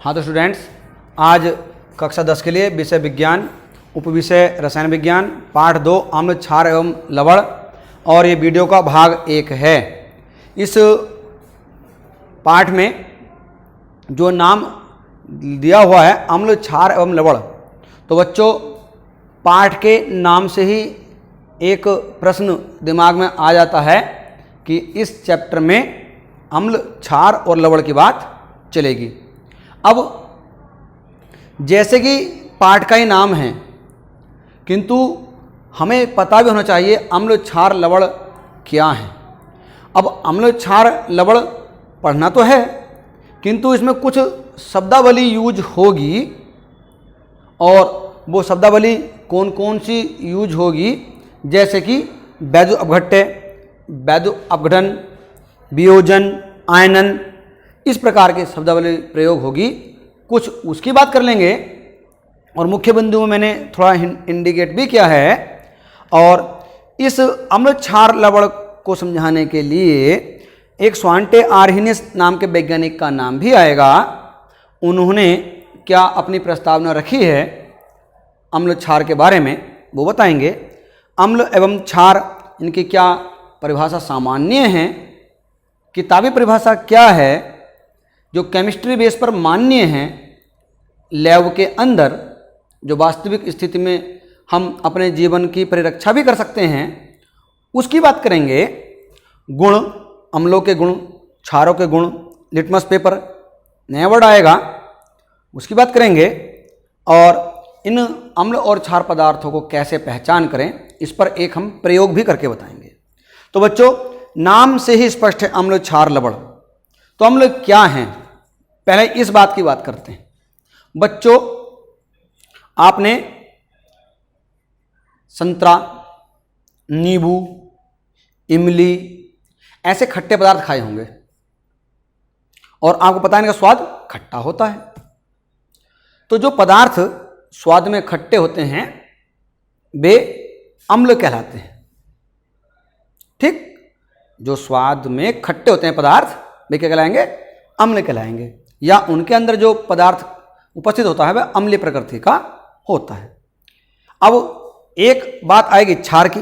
हाँ तो स्टूडेंट्स, आज कक्षा 10 के लिए विषय विज्ञान, उपविषय रसायन विज्ञान, पाठ 2 अम्ल, क्षार एवं लवण, और ये वीडियो का भाग 1 है। इस पाठ में जो नाम दिया हुआ है अम्ल, क्षार एवं लवण, तो बच्चों पाठ के नाम से ही एक प्रश्न दिमाग में आ जाता है कि इस चैप्टर में अम्ल, क्षार और लवण की बात चलेगी। अब जैसे कि पाठ का ही नाम है, किंतु हमें पता भी होना चाहिए अम्ल, क्षार, लवण क्या है। अब अम्ल, क्षार, लवण पढ़ना तो है, किंतु इसमें कुछ शब्दावली यूज होगी, और वो शब्दावली कौन कौन सी यूज होगी, जैसे कि वैद्युत अपघट्य, वैद्युत अपघटन, वियोजन, आयनन, इस प्रकार के शब्दावली प्रयोग होगी। कुछ उसकी बात कर लेंगे, और मुख्य बिंदु में मैंने थोड़ा इंडिकेट भी किया है। और इस अम्ल, क्षार, लवण को समझाने के लिए एक स्वांटे आर्हिनिस नाम के वैज्ञानिक का नाम भी आएगा। उन्होंने क्या अपनी प्रस्तावना रखी है अम्ल, क्षार के बारे में, वो बताएंगे। अम्ल एवं क्षार, इनकी क्या परिभाषा सामान्य है, किताबी परिभाषा क्या है, जो केमिस्ट्री बेस पर मान्य है, लैब के अंदर जो वास्तविक स्थिति में हम अपने जीवन की परिरक्षा भी कर सकते हैं, उसकी बात करेंगे। गुण, अम्लों के गुण, क्षारों के गुण, लिटमस पेपर नया वर्ड आएगा, उसकी बात करेंगे। और इन अम्ल और क्षार पदार्थों को कैसे पहचान करें, इस पर एक हम प्रयोग भी करके बताएंगे। तो बच्चों, नाम से ही स्पष्ट है अम्ल, क्षार, लवण। तो अम्ल क्या हैं, पहले इस बात की बात करते हैं। बच्चों, आपने संतरा, नींबू, इमली ऐसे खट्टे पदार्थ खाए होंगे, और आपको पता है इनका स्वाद खट्टा होता है। तो जो पदार्थ स्वाद में खट्टे होते हैं वे अम्ल कहलाते हैं। ठीक, जो स्वाद में खट्टे होते हैं पदार्थ वे क्या कहलाएंगे, अम्ल कहलाएंगे, या उनके अंदर जो पदार्थ उपस्थित होता है वह अम्लीय प्रकृति का होता है। अब एक बात आएगी क्षार की।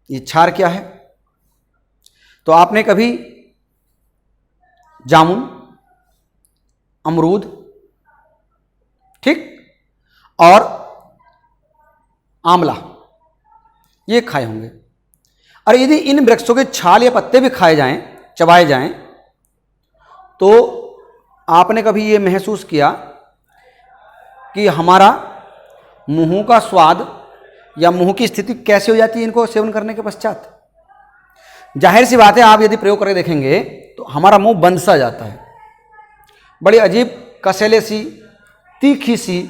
ये क्षार क्या है, तो आपने कभी जामुन, अमरूद, ठीक, और आंवला ये खाए होंगे। और यदि इन वृक्षों के छाल या पत्ते भी खाए जाएं, चबाए जाएं, तो आपने कभी ये महसूस किया कि हमारा मुंह का स्वाद या मुंह की स्थिति कैसे हो जाती है इनको सेवन करने के पश्चात। जाहिर सी बात है, आप यदि प्रयोग करके देखेंगे तो हमारा मुंह बंद सा जाता है, बड़ी अजीब कसैले सी, तीखी सी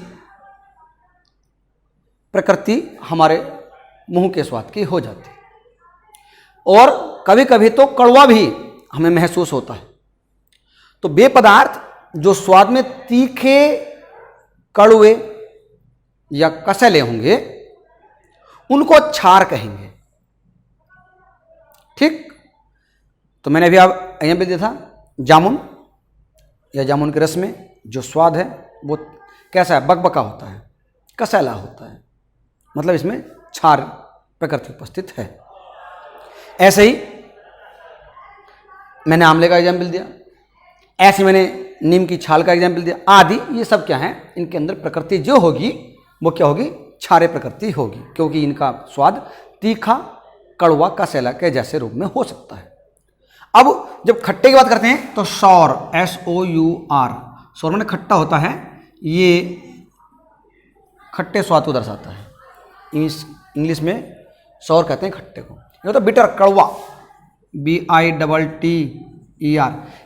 प्रकृति हमारे मुंह के स्वाद की हो जाती है, और कभी कभी तो कड़वा भी हमें महसूस होता है। तो वे पदार्थ जो स्वाद में तीखे, कड़वे या कसैले होंगे उनको क्षार कहेंगे। ठीक, तो मैंने अभी आप एग्जाम्पल दिया था जामुन, या जामुन के रस में जो स्वाद है वो कैसा है, बकबका होता है, कसैला होता है, मतलब इसमें क्षार प्रकृति उपस्थित है। ऐसे ही मैंने आंवले का एग्जाम्पल दिया, ऐसे मैंने नीम की छाल का एग्जाम्पल दिया, आदि। ये सब क्या है, इनके अंदर प्रकृति जो होगी वो क्या होगी, क्षारीय प्रकृति होगी, क्योंकि इनका स्वाद तीखा, कड़वा, कसैला के जैसे रूप में हो सकता है। अब जब खट्टे की बात करते हैं तो सौर, SOUR, सौर में खट्टा होता है, ये खट्टे स्वाद को दर्शाता है। इंग्लिश में सौर कहते हैं खट्टे को। ये होता है बिटर, कड़वा, BITTER।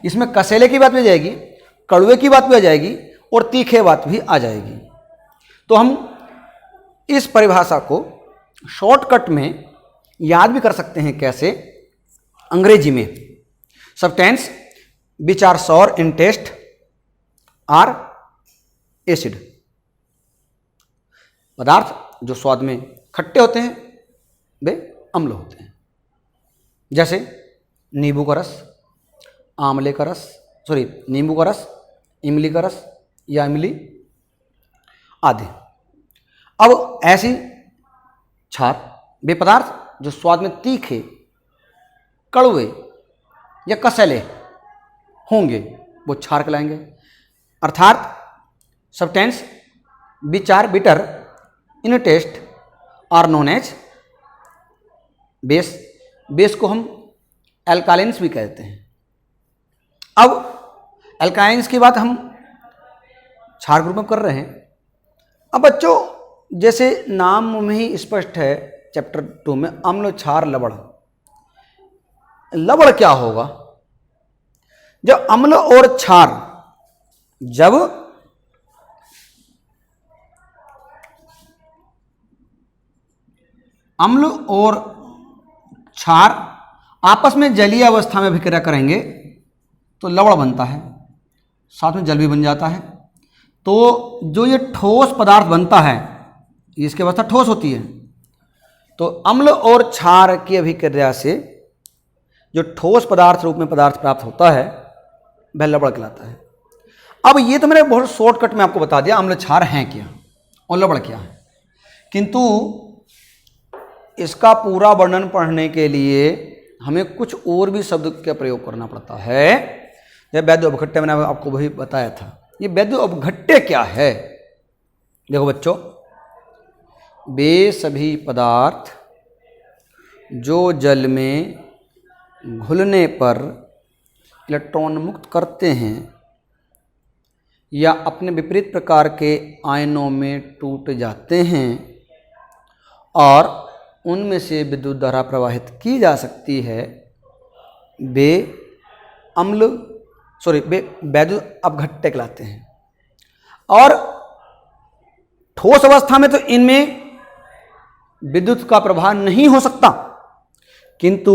इसमें कसैले की बात भी आ जाएगी, कड़वे की बात भी आ जाएगी, और तीखे बात भी आ जाएगी। तो हम इस परिभाषा को शॉर्टकट में याद भी कर सकते हैं। कैसे, अंग्रेजी में substance which are sour in taste are acid. पदार्थ जो स्वाद में खट्टे होते हैं वे अम्ल होते हैं। जैसे नींबू का रस, आंवले का रस, नींबू का रस, इमली का रस, या इमली आदि। अब ऐसी क्षार वे पदार्थ जो स्वाद में तीखे, कड़वे या कसैले होंगे वो क्षार कहलाएंगे। अर्थात substance which are bitter in taste are known as base. Base को हम एल्कालाइंस भी कहते हैं। अब एल्कालाइंस की बात हम क्षार ग्रुप में कर रहे हैं। अब बच्चों जैसे नाम में ही स्पष्ट है चैप्टर 2 में अम्ल क्षार लवण। लवण क्या होगा? जब अम्ल और क्षार जब अम्ल और क्षार आपस में जलीय अवस्था में अभिक्रिया करेंगे तो लवण बनता है, साथ में जल भी बन जाता है। तो जो ये ठोस पदार्थ बनता है, इसकी अवस्था ठोस होती है, तो अम्ल और क्षार की अभिक्रिया से जो ठोस पदार्थ रूप में पदार्थ प्राप्त होता है वह लवण कहलाता है। अब ये तो मैंने बहुत शॉर्टकट में आपको बता दिया अम्ल क्षार हैं क्या और लवण क्या है, किंतु इसका पूरा वर्णन पढ़ने के लिए हमें कुछ और भी शब्द का प्रयोग करना पड़ता है। जब वैद्य अपघट्य मैंने आपको वही बताया था। ये वैद्य अपघट्य क्या है? देखो बच्चों, वे सभी पदार्थ जो जल में घुलने पर इलेक्ट्रॉन मुक्त करते हैं या अपने विपरीत प्रकार के आयनों में टूट जाते हैं और उनमें से विद्युत धारा प्रवाहित की जा सकती है, वे वैद्य अपघट्य कहलाते हैं। और ठोस अवस्था में तो इनमें विद्युत का प्रवाह नहीं हो सकता, किंतु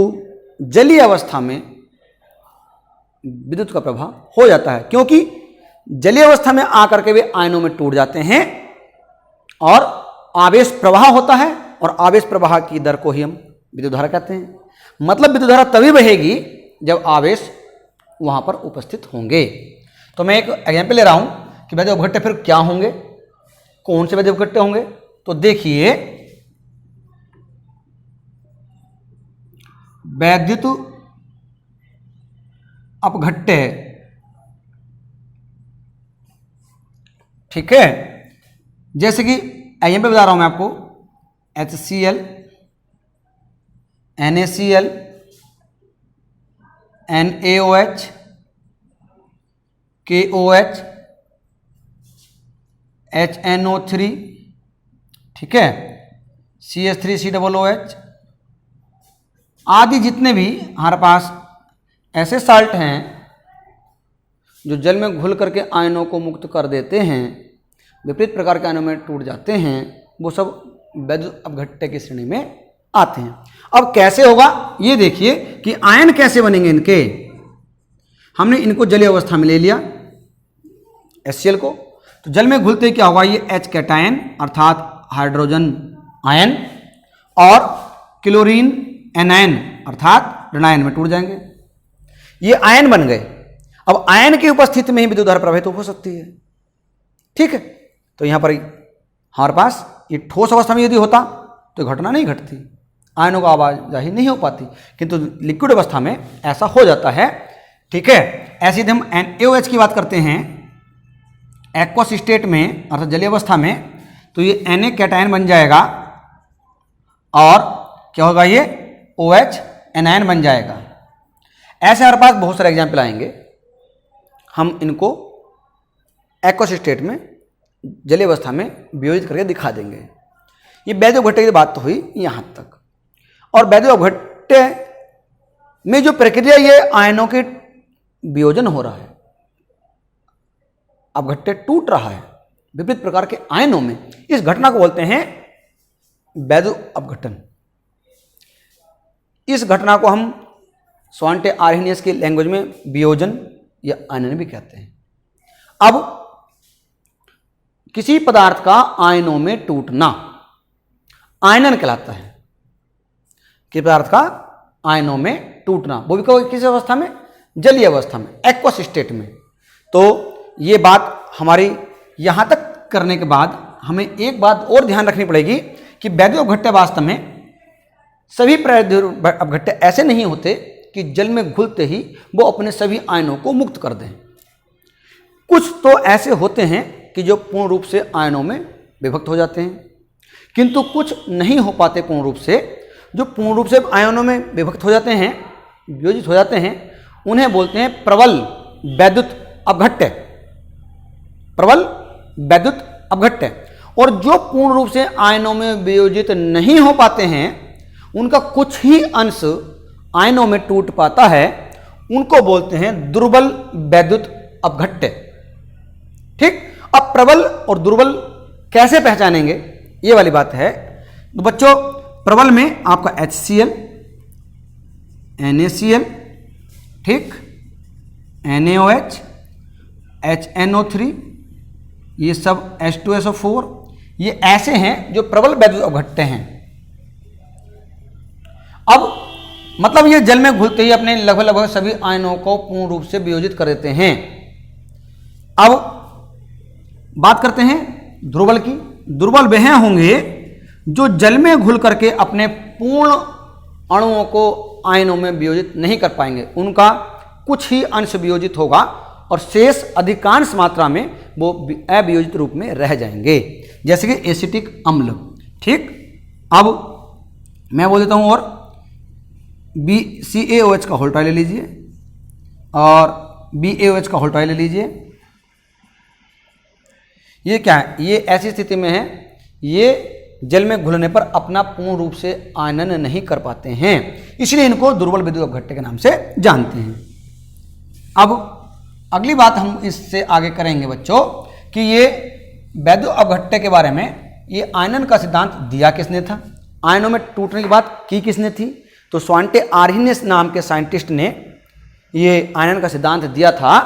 जलीय अवस्था में विद्युत का प्रवाह हो जाता है, क्योंकि जलीय अवस्था में आकर के वे आयनों में टूट जाते हैं और आवेश प्रवाह होता है, और आवेश प्रवाह की दर को ही हम विद्युत धारा कहते हैं। मतलब विद्युत धारा तभी बहेगी जब आवेश वहां पर उपस्थित होंगे। तो मैं एक एग्जाम्पल ले रहा हूं कि वैद्य अपघट्य फिर क्या होंगे, कौन से वैद्य अपघट्य होंगे। तो देखिए, वैद्युत अपघट्य, ठीक है, जैसे कि एग्जाम्पल बता रहा हूं मैं आपको, HCl, NaCl, NaOH, KOH, HNO3, ठीक है, CH3COOH आदि जितने भी हमारे पास ऐसे साल्ट हैं जो जल में घुल करके आयनों को मुक्त कर देते हैं, विपरीत प्रकार के आयनों में टूट जाते हैं, वो सब वैद्य अपघट्य की श्रेणी में आते हैं। अब कैसे होगा ये देखिए कि आयन कैसे बनेंगे इनके। हमने इनको जलीय अवस्था में ले लिया HCl को, तो जल में घुलते क्या होगा, ये H कैटायन अर्थात हाइड्रोजन आयन और क्लोरीन एनायन अर्थात ऋणायन में टूट जाएंगे। ये आयन बन गए। अब आयन की उपस्थिति में ही विद्युत धारा प्रवाहित हो सकती है, ठीक है। तो यहां पर हमारे पास ये ठोस अवस्था में यदि होता तो घटना नहीं घटती, आयनों का आवाजाही नहीं हो पाती, किंतु लिक्विड अवस्था में ऐसा हो जाता है, ठीक है। ऐसे यदि हम NaOH की बात करते हैं एक्वस स्टेट में अर्थात जलीय अवस्था में, तो ये Na कैटायन बन जाएगा और क्या होगा, ये OH एनायन बन जाएगा। ऐसे हमारे पास बहुत सारे एग्जाम्पल आएंगे, हम इनको एक्वस स्टेट में जलीय अवस्था में वियोजित करके दिखा देंगे। ये वैद्य अपघट्य की बात तो हुई यहां तक। और वैद्य अपघट्य में जो प्रक्रिया, ये आयनों के वियोजन हो रहा है, अपघट्य टूट रहा है विपरीत प्रकार के आयनों में, इस घटना को बोलते हैं वैद्य अपघटन। इस घटना को हम स्वांटे आर्हेनियस की लैंग्वेज में वियोजन या आयनन भी कहते हैं। अब किसी पदार्थ का आयनों में टूटना आयनन कहलाता है। किसी पदार्थ का आयनों में टूटना, वो भी किस अवस्था में, जलीय अवस्था में, एक्वस स्टेट में। तो ये बात हमारी यहाँ तक करने के बाद हमें एक बात और ध्यान रखनी पड़ेगी कि वैद्युत अपघट्य वास्तव में सभी प्रायोगिक अपघट्य ऐसे नहीं होते कि जल में घुलते ही वो अपने सभी आयनों को मुक्त कर दें। कुछ तो ऐसे होते हैं कि जो पूर्ण रूप से आयनों में विभक्त हो जाते हैं, किंतु कुछ नहीं हो पाते पूर्ण रूप से। जो पूर्ण रूप से आयनों में विभक्त हो जाते हैं, वियोजित हो जाते हैं, उन्हें बोलते हैं प्रबल वैद्युत अपघट्य। प्रबल वैद्युत अपघट्य। और जो पूर्ण रूप से आयनों में वियोजित नहीं हो पाते हैं, उनका कुछ ही अंश आयनों में टूट पाता है, उनको बोलते हैं दुर्बल वैद्युत अपघट्य। ठीक। अब प्रबल और दुर्बल कैसे पहचानेंगे, ये वाली बात है। तो बच्चों, प्रबल में आपका HCl, NaCl, ठीक, NaOH, HNO3, ये सब H2SO4, ये ऐसे हैं जो प्रबल वैद्युत अपघट्य हैं। अब मतलब ये जल में घुलते ही अपने लगभग सभी आयनों को पूर्ण रूप से वियोजित कर देते हैं। अब बात करते हैं दुर्बल की। दुर्बल वह होंगे जो जल में घुल करके अपने पूर्ण अणुओं को आयनों में वियोजित नहीं कर पाएंगे। उनका कुछ ही अंश वियोजित होगा और शेष अधिकांश मात्रा में वो अवियोजित रूप में रह जाएंगे, जैसे कि एसिटिक अम्ल। ठीक। अब मैं बोल देता हूं, और CaOH का होल टॉय ले लीजिए और BaOH का होल टॉय ले लीजिए। ये क्या है? ये ऐसी स्थिति में है, ये जल में घुलने पर अपना पूर्ण रूप से आयनन नहीं कर पाते हैं, इसलिए इनको दुर्बल वैद्युत अपघट्य के नाम से जानते हैं। अब अगली बात हम इससे आगे करेंगे बच्चों कि ये वैद्युत अपघट्य के बारे में, ये आयनन का सिद्धांत दिया किसने था, आयनों में टूटने की बात की किसने थी। तो स्वांटे आर्हिनियस नाम के साइंटिस्ट ने ये आयनन का सिद्धांत दिया था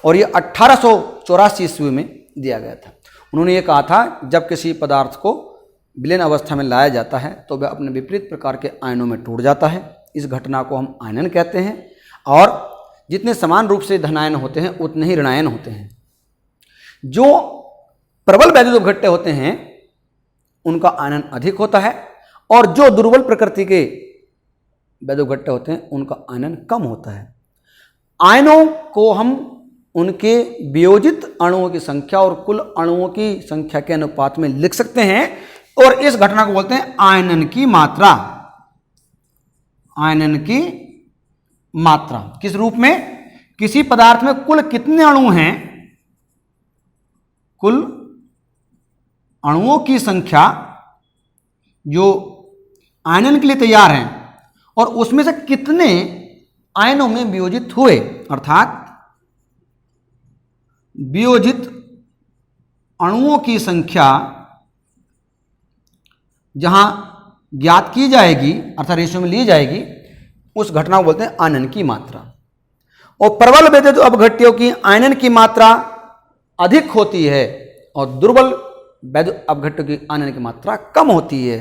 और ये 1884 ईस्वी में दिया गया था। उन्होंने ये कहा था जब किसी पदार्थ को विलीन अवस्था में लाया जाता है तो वह अपने विपरीत प्रकार के आयनों में टूट जाता है। इस घटना को हम आयनन कहते हैं। और जितने समान रूप से धनायन होते हैं उतने ही ऋणायन होते हैं। जो प्रबल वैद्युत अपघट्य होते हैं उनका आयनन अधिक होता है और जो दुर्बल प्रकृति के वैद्युत अपघट्य होते हैं उनका आयनन कम होता है। आयनों को हम उनके वियोजित अणुओं की संख्या और कुल अणुओं की संख्या के अनुपात में लिख सकते हैं और इस घटना को बोलते हैं आयनन की मात्रा। आयनन की मात्रा किस रूप में? किसी पदार्थ में कुल कितने अणु हैं, कुल अणुओं की संख्या जो आयनन के लिए तैयार हैं और उसमें से कितने आयनों में वियोजित हुए, अर्थात वियोजित अणुओं की संख्या जहां ज्ञात की जाएगी अर्थात रेशियो में ली जाएगी, उस घटना को बोलते हैं आयनन की मात्रा। और प्रबल वैद्युत अपघट्यों की आयनन की मात्रा अधिक होती है और दुर्बल वैद्युत अपघट्यों की आयनन की मात्रा कम होती है।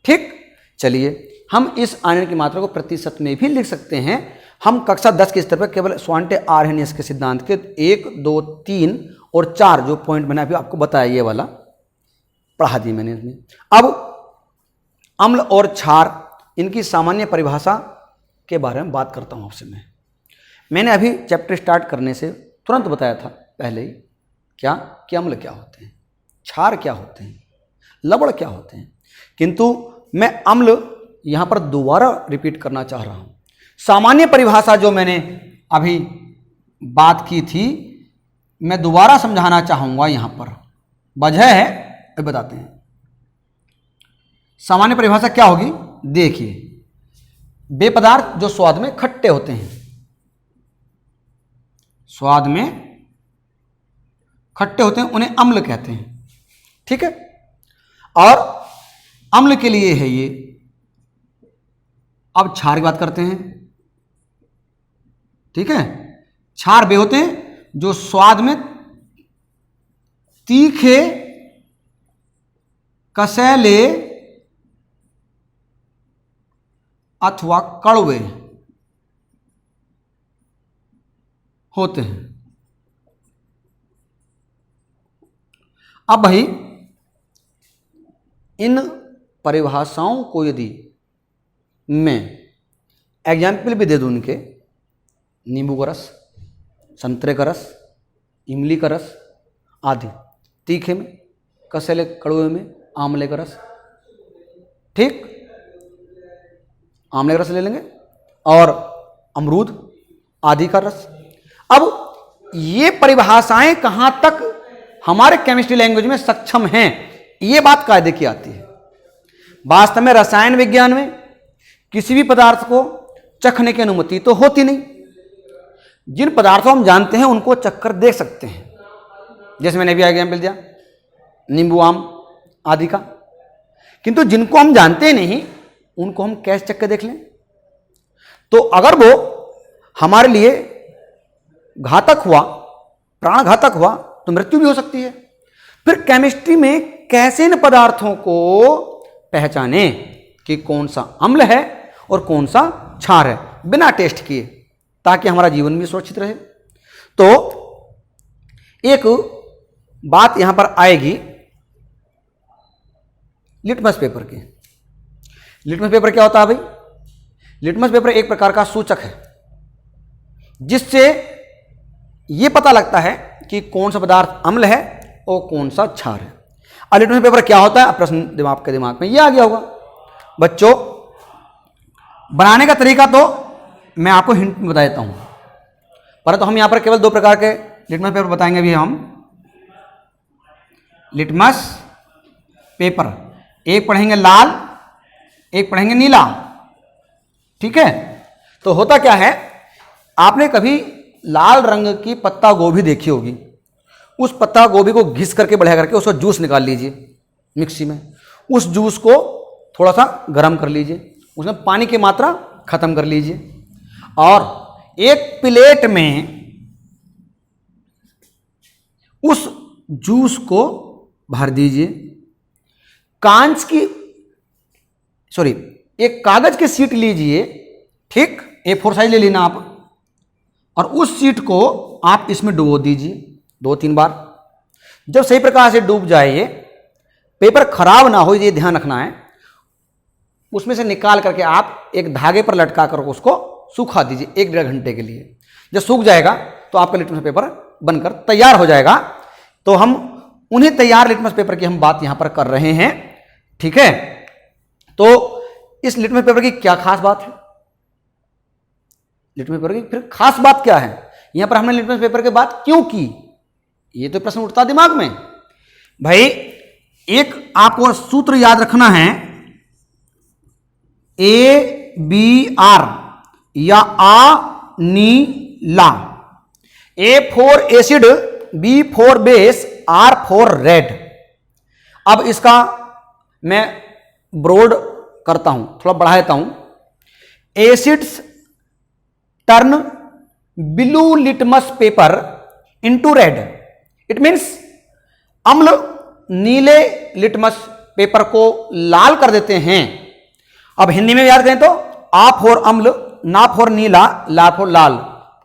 ठीक। चलिए हम इस आयनन की मात्रा को प्रतिशत में भी लिख सकते हैं। हम कक्षा 10 के स्तर पर केवल स्वांटे आर्हेनियस के सिद्धांत के 1, 2, 3 और 4 जो पॉइंट मैंने अभी आपको बताया, ये वाला पढ़ा दी मैंने इसमें। अब अम्ल और क्षार, इनकी सामान्य परिभाषा के बारे में बात करता हूं आपसे। मैंने अभी चैप्टर स्टार्ट करने से तुरंत बताया था पहले ही क्या कि अम्ल क्या होते हैं, क्षार क्या होते हैं, लवण क्या होते हैं, किंतु मैं अम्ल यहां पर दोबारा रिपीट करना चाह रहा हूं। सामान्य परिभाषा जो मैंने अभी बात की थी मैं दोबारा समझाना चाहूंगा। यहां पर वजह है, अभी बताते हैं। सामान्य परिभाषा क्या होगी? देखिए, वे पदार्थ जो स्वाद में खट्टे होते हैं, स्वाद में खट्टे होते हैं, उन्हें अम्ल कहते हैं। ठीक है। और अम्ल के लिए है ये। अब क्षार की बात करते हैं। ठीक है। क्षार वे होते हैं जो स्वाद में तीखे, कसैले अथवा कड़वे होते हैं। अब भाई इन परिभाषाओं को यदि मैं एग्जाम्पल भी दे दूं उनके, नींबू का रस, संतरे का रस, इमली का रस आदि, तीखे में, कसेले कड़वे में आंवले का रस, ठीक, आंवले का रस ले लेंगे, और अमरूद आदि का रस। अब ये परिभाषाएं कहां तक हमारे केमिस्ट्री लैंग्वेज में सक्षम हैं, ये बात कायदे की आती है। वास्तव में रसायन विज्ञान में किसी भी पदार्थ को चखने की अनुमति तो होती नहीं। जिन पदार्थों हम जानते हैं उनको चखकर देख सकते हैं, जैसे मैंने भी एग्जाम्पल दिया नींबू आम आदि का, किंतु जिनको हम जानते नहीं उनको हम कैसे चख के देख लें? तो अगर वो हमारे लिए घातक हुआ, प्राणघातक हुआ, तो मृत्यु भी हो सकती है। फिर केमिस्ट्री में कैसे इन पदार्थों को पहचाने कि कौन सा अम्ल है और कौन सा क्षार है, बिना टेस्ट किए, ताकि हमारा जीवन भी सुरक्षित रहे। तो एक बात यहां पर आएगी लिटमस पेपर की। लिटमस पेपर क्या होता है भाई? लिटमस पेपर एक प्रकार का सूचक है जिससे यह पता लगता है कि कौन सा पदार्थ अम्ल है और कौन सा क्षार है। अब लिटमस पेपर क्या होता है? प्रश्न दिमाग के दिमाग में यह आ गया होगा। बच्चों, बनाने का तरीका तो मैं आपको हिंट में बता देता हूं, परंतु हम यहां पर केवल दो प्रकार के लिटमस पेपर बताएंगे भी हम। लिटमस पेपर, एक पढ़ेंगे लाल, एक पढ़ेंगे नीला, ठीक है? तो होता क्या है, आपने कभी लाल रंग की पत्ता गोभी देखी होगी, उस पत्ता गोभी को घिस करके बढ़िया करके उसका जूस निकाल लीजिए मिक्सी में, उस जूस को थोड़ा सा गर्म कर लीजिए, उसमें पानी की मात्रा खत्म कर लीजिए और एक प्लेट में उस जूस को भर दीजिए। एक कागज की शीट लीजिए, ठीक, A4 साइज ले लेना आप, और उस शीट को आप इसमें डुबो दीजिए 2-3 बार। जब सही प्रकार से डूब जाए, ये पेपर खराब ना हो, ये ध्यान रखना है। उसमें से निकाल करके आप एक धागे पर लटका कर उसको सूखा दीजिए 1-1.5 घंटे के लिए। जब सूख जाएगा तो आपका लिटमस पेपर बनकर तैयार हो जाएगा। तो हम उन्हें तैयार लिटमस पेपर की हम बात यहां पर कर रहे हैं, ठीक है? तो इस लिटमस पेपर की क्या खास बात है? लिटमस पेपर की फिर खास बात क्या है? यहां पर हमने लिटमस पेपर की बात क्यों की, ये तो प्रश्न उठता दिमाग में। भाई एक आपको सूत्र याद रखना है, ABR या आ नी ला। A for acid, B for base, R for red. अब इसका मैं ब्रॉड करता हूं, थोड़ा बढ़ा देता हूं। Acids turn blue litmus paper into red. It means अम्ल नीले लिटमस पेपर को लाल कर देते हैं। अब हिंदी में याद करें तो आ फॉर अम्ल, ना फॉर नीला, ला फॉर लाल,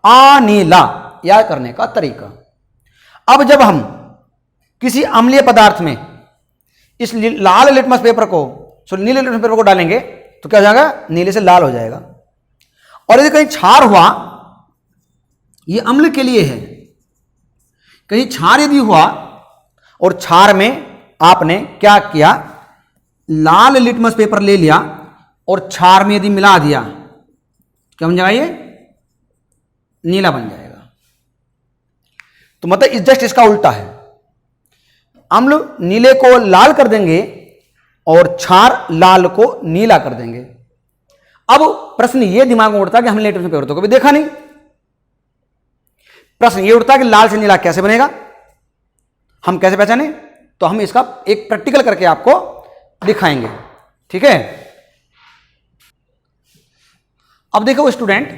आ नीला, याद करने का तरीका। अब जब हम किसी अम्लीय पदार्थ में इस लाल लिटमस पेपर को, नीले लिटमस पेपर को डालेंगे तो क्या हो जाएगा? नीले से लाल हो जाएगा। और यदि कहीं क्षार हुआ, यह अम्ल के लिए है, कहीं क्षार यदि हुआ और क्षार में आपने क्या किया, लाल लिटमस पेपर ले लिया और क्षार में यदि मिला दिया, क्या बन जाएगा? ये नीला बन जाएगा। तो मतलब जस्ट इसका उल्टा है, अम्ल नीले को लाल कर देंगे और क्षार लाल को नीला कर देंगे। अब प्रश्न यह दिमाग में उठता है कि हमने लिटमस पेपर तो कभी देखा नहीं। प्रश्न यह उठता है कि लाल से नीला कैसे बनेगा, हम कैसे पहचाने? तो हम इसका एक प्रैक्टिकल करके आपको दिखाएंगे, ठीक है? अब देखो स्टूडेंट,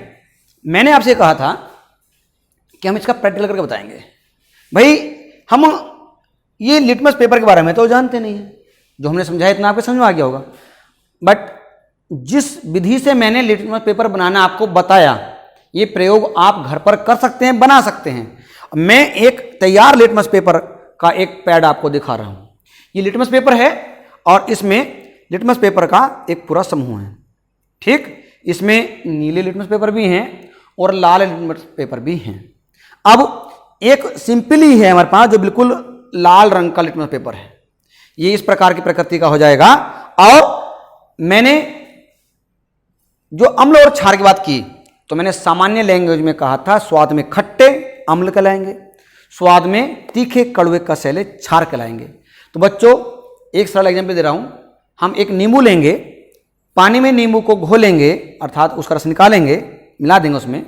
मैंने आपसे कहा था कि हम इसका प्रैक्टिकल करके बताएंगे। भाई हम ये लिटमस पेपर के बारे में तो जानते नहीं है, जो हमने समझाया इतना आपको समझ में आ गया होगा। बट जिस विधि से मैंने लिटमस पेपर बनाना आपको बताया, ये प्रयोग आप घर पर कर सकते हैं, बना सकते हैं। मैं एक तैयार लिटमस पेपर का एक पैड आपको दिखा रहा हूं। ये लिटमस पेपर है और इसमें लिटमस पेपर का एक पूरा समूह है। ठीक, इसमें नीले लिटमस पेपर भी हैं और लाल लिटमस पेपर भी हैं। अब एक सिंपली है हमारे पास जो बिल्कुल लाल रंग का लिटमस पेपर है, ये इस प्रकार की प्रकृति का हो जाएगा। और मैंने जो अम्ल और क्षार की बात की तो मैंने सामान्य लैंग्वेज में कहा था स्वाद में खट्टे अम्ल कहलाएंगे, स्वाद में तीखे कड़वे कसैले क्षार कहलाएंगे। तो बच्चों एक सरल एग्जाम्पल दे रहा हूं, हम एक नींबू लेंगे, पानी में नींबू को घोलेंगे अर्थात उसका रस निकालेंगे, मिला देंगे उसमें,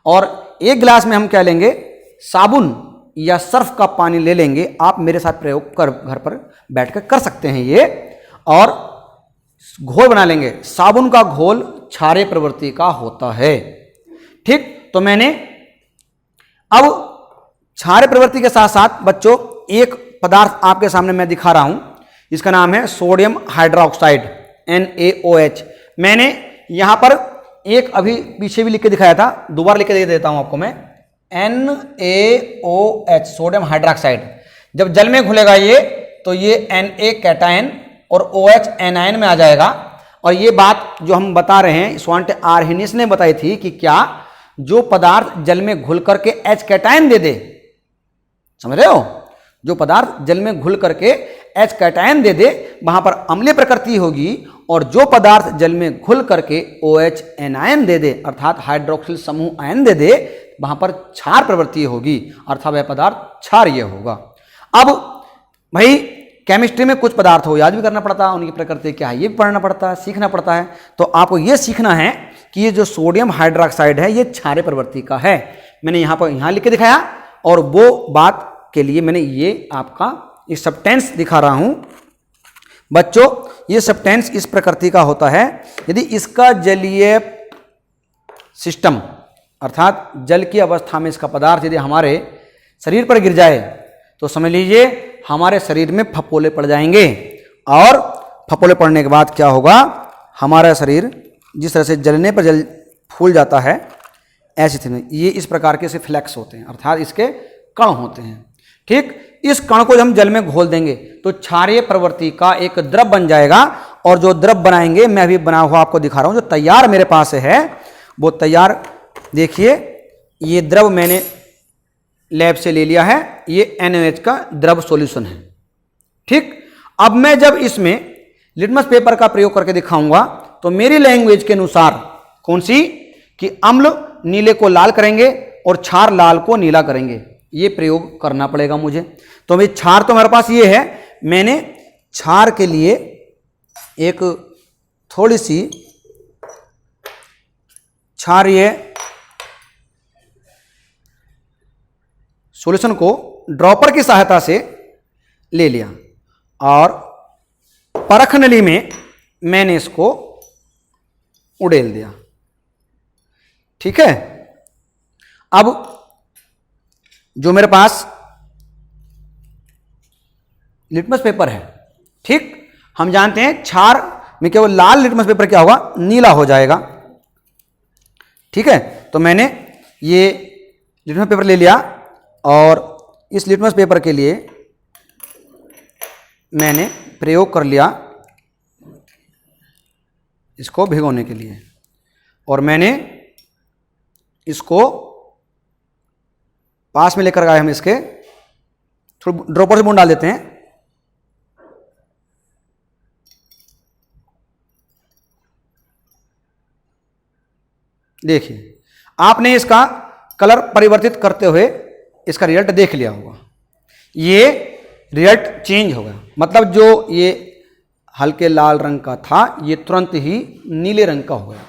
और एक गिलास में हम क्या लेंगे, साबुन या सर्फ का पानी ले लेंगे। आप मेरे साथ प्रयोग कर घर पर बैठकर कर सकते हैं ये, और घोल बना लेंगे। साबुन का घोल क्षारीय प्रवृत्ति का होता है। ठीक, तो मैंने अब क्षारीय प्रवृत्ति के साथ साथ बच्चों एक पदार्थ आपके सामने मैं दिखा रहा हूं, इसका नाम है सोडियम हाइड्रोक्साइड NaOH। मैंने यहां पर एक अभी पीछे भी लिख के दिखाया था, दोबारा लिख के दे देता हूं आपको मैं, NaOH सोडियम हाइड्रोक्साइड। जब जल में घुलेगा ये तो ये Na कैटायन और OH एनायन में आ जाएगा। और ये बात जो हम बता रहे हैं स्वांटे आर्हेनियस ने बताई थी कि क्या जो पदार्थ जल में घुल करके H कैटायन दे दे, समझ रहे हो, जो पदार्थ जल में घुल करके H कैटायन दे दे वहां पर अम्लीय प्रकृति होगी, और जो पदार्थ जल में घुल करके OH एनायन दे दे अर्थात हाइड्रोक्सिल समूह आयन दे दे वहां पर क्षार प्रवृत्ति होगी अर्थात वह पदार्थ क्षारीय होगा। अब भाई केमिस्ट्री में कुछ पदार्थ हो याद भी करना पड़ता है, उनकी प्रकृति क्या है ये भी पढ़ना पड़ता है, सीखना पड़ता है। तो आपको ये सीखना है कि ये जो सोडियम हाइड्रोक्साइड है ये क्षारीय प्रवृत्ति का है। मैंने यहाँ लिख के दिखाया, और वो बात के लिए मैंने ये आपका एक सब्सटेंस दिखा रहा हूं। बच्चों ये सब्सटेंस इस प्रकृति का होता है, यदि इसका जलीय सिस्टम अर्थात जल की अवस्था में इसका पदार्थ यदि हमारे शरीर पर गिर जाए तो समझ लीजिए हमारे शरीर में फपोले पड़ जाएंगे, और फपोले पड़ने के बाद क्या होगा, हमारा शरीर जिस तरह से जलने पर जल फूल जाता है ऐसी स्थिति में ये इस प्रकार के से फ्लैक्स होते हैं अर्थात इसके कण होते हैं। ठीक, इस कण को जब हम जल में घोल देंगे तो क्षारीय प्रवृत्ति का एक द्रव बन जाएगा, और जो द्रव बनाएंगे मैं अभी बना हुआ आपको दिखा रहा हूं, जो तैयार मेरे पास है वो तैयार देखिए, ये द्रव मैंने लैब से ले लिया है, ये NaOH का द्रव सॉल्यूशन है। ठीक, अब मैं जब इसमें लिटमस पेपर का प्रयोग करके दिखाऊंगा तो मेरी लैंग्वेज के अनुसार कौन सी, कि अम्ल नीले को लाल करेंगे और क्षार लाल को नीला करेंगे, ये प्रयोग करना पड़ेगा मुझे। तो भाई क्षार तो मेरे पास ये है, मैंने क्षार के लिए एक थोड़ी सी क्षारीय सॉल्यूशन को ड्रॉपर की सहायता से ले लिया, और परख नली में मैंने इसको उड़ेल दिया। ठीक है, अब जो मेरे पास लिटमस पेपर है, ठीक, हम जानते हैं क्षार में केवल लाल लिटमस पेपर क्या होगा, नीला हो जाएगा। ठीक है, तो मैंने ये लिटमस पेपर ले लिया, और इस लिटमस पेपर के लिए मैंने प्रयोग कर लिया इसको भिगोने के लिए, और मैंने इसको पास में लेकर आए, हम इसके थोड़ा ड्रॉपर से बूंद डाल देते हैं। देखिए आपने इसका कलर परिवर्तित करते हुए इसका रिजल्ट देख लिया होगा, ये रिजल्ट चेंज हो गया, मतलब जो ये हल्के लाल रंग का था ये तुरंत ही नीले रंग का हो गया।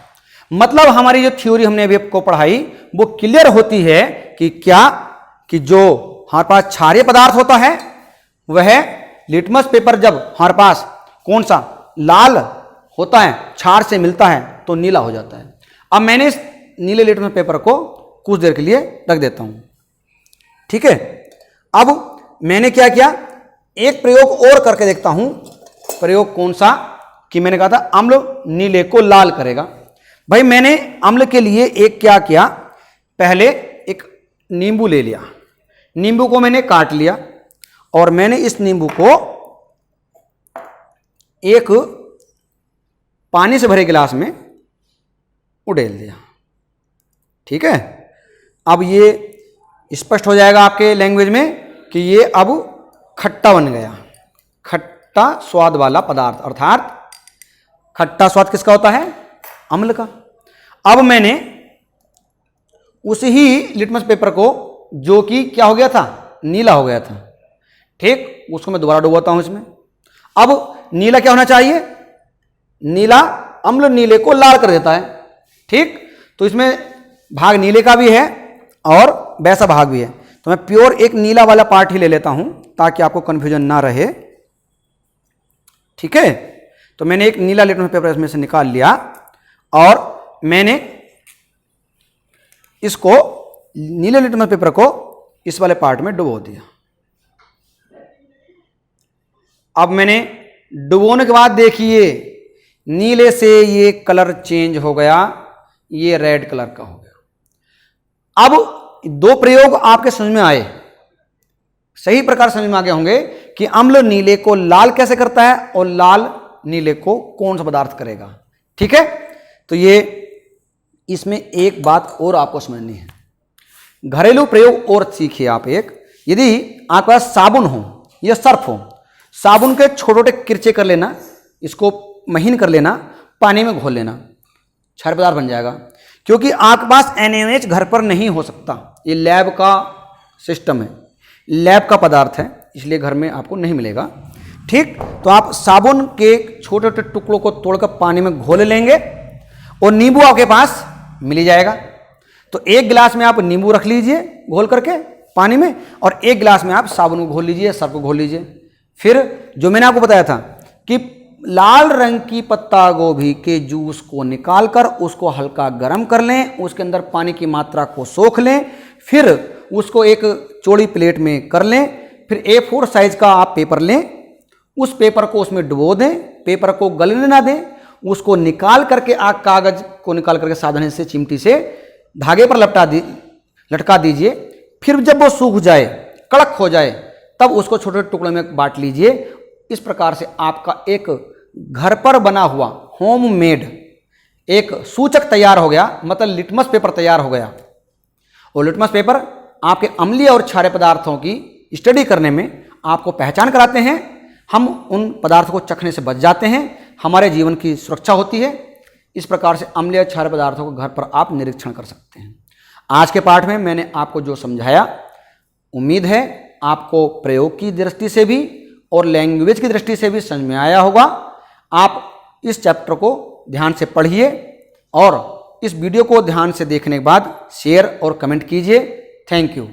मतलब हमारी जो थ्योरी हमने अभी आपको पढ़ाई वो क्लियर होती है कि क्या, कि जो हमारे पास क्षारीय पदार्थ होता है वह लिटमस पेपर जब हमारे पास कौन सा लाल होता है क्षार से मिलता है तो नीला हो जाता है। अब मैंने इस नीले लिटमस पेपर को कुछ देर के लिए रख देता हूं। ठीक है, अब मैंने क्या किया, एक प्रयोग और करके देखता हूं। प्रयोग कौन सा, कि मैंने कहा था अम्ल नीले को लाल करेगा। भाई मैंने अम्ल के लिए एक क्या किया, पहले एक नींबू ले लिया, नींबू को मैंने काट लिया और मैंने इस नींबू को एक पानी से भरे गिलास में उड़ेल दिया। ठीक है, अब ये स्पष्ट हो जाएगा आपके लैंग्वेज में कि ये अब खट्टा बन गया। खट्टा स्वाद वाला पदार्थ, अर्थात खट्टा स्वाद किसका होता है? अम्ल का। अब मैंने उसी ही लिटमस पेपर को, जो कि क्या हो गया था, नीला हो गया था, ठीक, उसको मैं दोबारा डुबाता हूं इसमें। अब नीला क्या होना चाहिए? नीला, अम्ल नीले को लाल कर देता है, ठीक। तो इसमें भाग नीले का भी है और वैसा भाग भी है। तो मैं प्योर एक नीला वाला पार्ट ही ले लेता हूं ताकि आपको कंफ्यूजन ना रहे। ठीक है, तो मैंने एक नीला लिटमस पेपर इसमें से निकाल लिया और मैंने इसको, नीले लिटमस पेपर को इस वाले पार्ट में डुबो दिया। अब मैंने डुबोने के बाद देखिए नीले से ये कलर चेंज हो गया, ये रेड कलर का हो गया। अब दो प्रयोग आपके समझ में आए, सही प्रकार समझ में आ गए होंगे कि अम्ल नीले को लाल कैसे करता है और लाल नीले को कौन सा पदार्थ करेगा। ठीक है, तो ये इसमें एक बात और आपको समझनी है, घरेलू प्रयोग और सीखिए आप एक। यदि आपके पास साबुन हो या सर्फ हो, साबुन के छोटे छोटे किरचे कर लेना, इसको महीन कर लेना, पानी में घोल लेना, क्षार पदार्थ बन जाएगा। क्योंकि आपके पास NaOH घर पर नहीं हो सकता, ये लैब का सिस्टम है, लैब का पदार्थ है, इसलिए घर में आपको नहीं मिलेगा। ठीक, तो आप साबुन के छोटे छोटे टुकड़ों को तोड़कर पानी में घोल लेंगे और नींबू आपके पास मिल ही जाएगा। तो एक गिलास में आप नींबू रख लीजिए घोल करके पानी में, और एक गिलास में आप साबुन को घोल लीजिए, सर्फ को घोल लीजिए। फिर जो मैंने आपको बताया था कि लाल रंग की पत्ता गोभी के जूस को निकालकर उसको हल्का गर्म कर लें, उसके अंदर पानी की मात्रा को सोख लें, फिर उसको एक चौड़ी प्लेट में कर लें, फिर A4 साइज का आप पेपर लें, उस पेपर को उसमें डुबो दें, पेपर को गलने ना दें, उसको निकाल करके आप कागज को निकाल करके सावधानी से चिमटी से धागे पर लटका दीजिए। फिर जब वो सूख जाए, कड़क हो जाए, तब उसको छोटे छोटे टुकड़ों में बांट लीजिए। इस प्रकार से आपका एक घर पर बना हुआ होममेड एक सूचक तैयार हो गया, मतलब लिटमस पेपर तैयार हो गया। और लिटमस पेपर आपके अम्लीय और क्षारीय पदार्थों की स्टडी करने में आपको पहचान कराते हैं। हम उन पदार्थों को चखने से बच जाते हैं, हमारे जीवन की सुरक्षा होती है। इस प्रकार से अम्लीय और क्षारीय पदार्थों को घर पर आप निरीक्षण कर सकते हैं। आज के पाठ में मैंने आपको जो समझाया, उम्मीद है आपको प्रयोग की दृष्टि से भी और लैंग्वेज की दृष्टि से भी समझ में आया होगा। आप इस चैप्टर को ध्यान से पढ़िए और इस वीडियो को ध्यान से देखने के बाद शेयर और कमेंट कीजिए। Thank you.